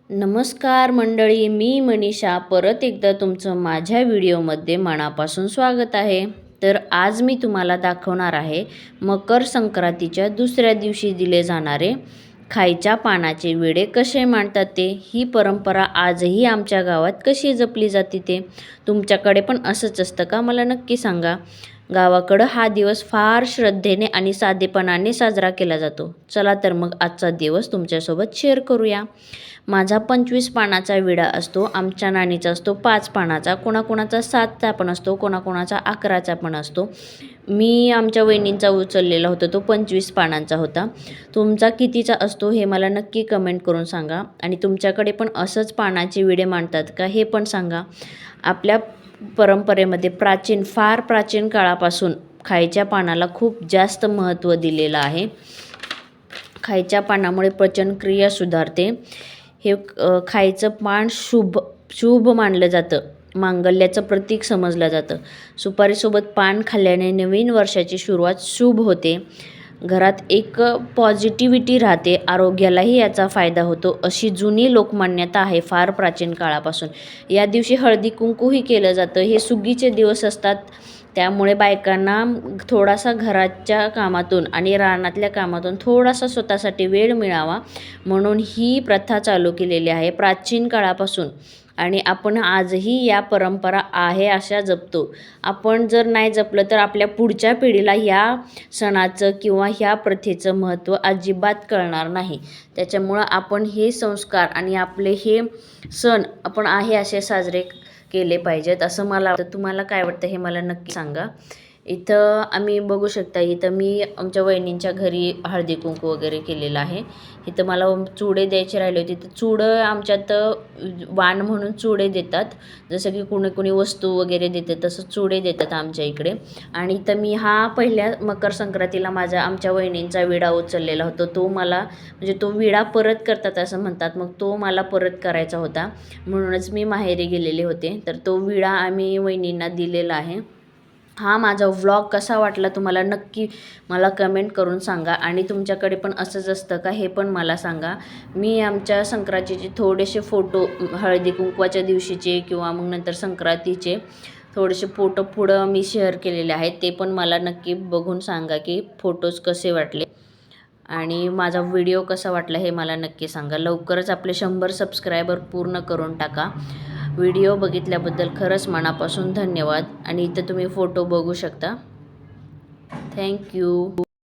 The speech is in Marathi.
नमस्कार मंडळी, मी मनीषा परत एकदा तुमचं माझ्या व्हिडिओमध्ये मनापासून स्वागत आहे. तर आज मी तुम्हाला दाखवणार आहे मकर संक्रांतीच्या दुसऱ्या दिवशी दिले जाणारे खायच्या पानाचे विडे कसे मांडतात ते. ही परंपरा आजही आमच्या गावात कशी जपली जाते ते. तुमच्याकडे पण असंच असतं का, मला नक्की सांगा. गावाकडं हा दिवस फार श्रद्धेने आणि साधेपणाने साजरा केला जातो. चला तर मग आजचा दिवस तुमच्यासोबत शेअर करूया. माझा 25 पानाचा विडा असतो, आमच्या नानीचा असतो 5 पानाचा, कोणाकोणाचा 7चा पण असतो, कोणाकोणाचा 11चा पण असतो. मी आमच्या वहिनींचा उचललेला होता, तो 25 पानांचा होता. तुमचा कितीचा असतो हे मला नक्की कमेंट करून सांगा. आणि तुमच्याकडे पण असंच पानाचे विडे मांडतात का हे पण सांगा. आपल्या परंपरेमध्ये फार प्राचीन काळापासून खायच्या पानाला खूप जास्त महत्त्व दिलेलं आहे. खायच्या पानामुळे पचनक्रिया सुधारते. हे खायचं पान शुभ मानलं जातं, मांगल्याचं प्रतीक समजलं जातं. सुपारीसोबत पान खाल्ल्याने नवीन वर्षाची सुरुवात शुभ होते, घरात एक पॉझिटिव्हिटी राहते, आरोग्यालाही याचा फायदा होतो, अशी जुनी लोकमान्यता आहे फार प्राचीन काळापासून. या दिवशी हळदी कुंकूही केलं जातं. हे सुगीचे दिवस असतात, त्यामुळे बायकांना थोडासा घराच्या कामातून आणि रानातल्या कामातून थोडासा स्वतःसाठी वेळ मिळावा म्हणून ही प्रथा चालू केलेली आहे प्राचीन काळापासून. आणि आपण आजही या परंपरा आहे अशा जपतो. आपण जर नाही जपलं तर आपल्या पुढच्या पिढीला ह्या सणाचं किंवा ह्या प्रथेचं महत्त्व अजिबात कळणार नाही. त्याच्यामुळं आपण हे संस्कार आणि आपले हे सण आपण आहे असे साजरे केले पाहिजेत असं मला वाटतं. तुम्हाला काय वाटतं हे मला नक्की सांगा. इथं आम्ही बघू शकता, इथं मी आमच्या वहिनींच्या घरी हळदी कुंकू वगैरे केलेलं आहे. इथं मला चुडे द्यायचे राहिले होते, तर चुडं आमच्यात वाण म्हणून चुडे देतात. जसं की कुणी वस्तू वगैरे देतात तसं चुडे देतात आमच्या इकडे. आणि इथं मी हा पहिल्या मकर संक्रांतीला आमच्या वहिनींचा विडा उचललेला होता. तो मला म्हणजे तो विडा परत करतात असं म्हणतात, मग तो मला परत करायचा होता म्हणूनच मी माहेरी गेलेले होते. तर तो विडा आम्ही वहिनींना दिलेला आहे. हा माझा व्लॉग कसा वाटला तुम्हाला नक्की मला कमेंट करून सांगा. आणि तुमच्याकडे पण असंच असतं का हे पण मला सांगा. मी आमच्या संक्रांतीचे थोडेसे फोटो, हळदी कुंकवाच्या दिवशीचे किंवा मग नंतर संक्रांतीचे थोडेसे फोटो पुढं मी शेअर केलेले आहेत. ते पण मला नक्की बघून सांगा की फोटोज कसे वाटले आणि माझा व्हिडिओ कसा वाटला हे मला नक्की सांगा. लवकरच आपले 100 सबस्क्रायबर पूर्ण करून टाका. व्हिडिओ बघितल्याबद्दल खरंच मनापासून धन्यवाद. आणि इथं तुम्ही फोटो बघू शकता. थँक्यू.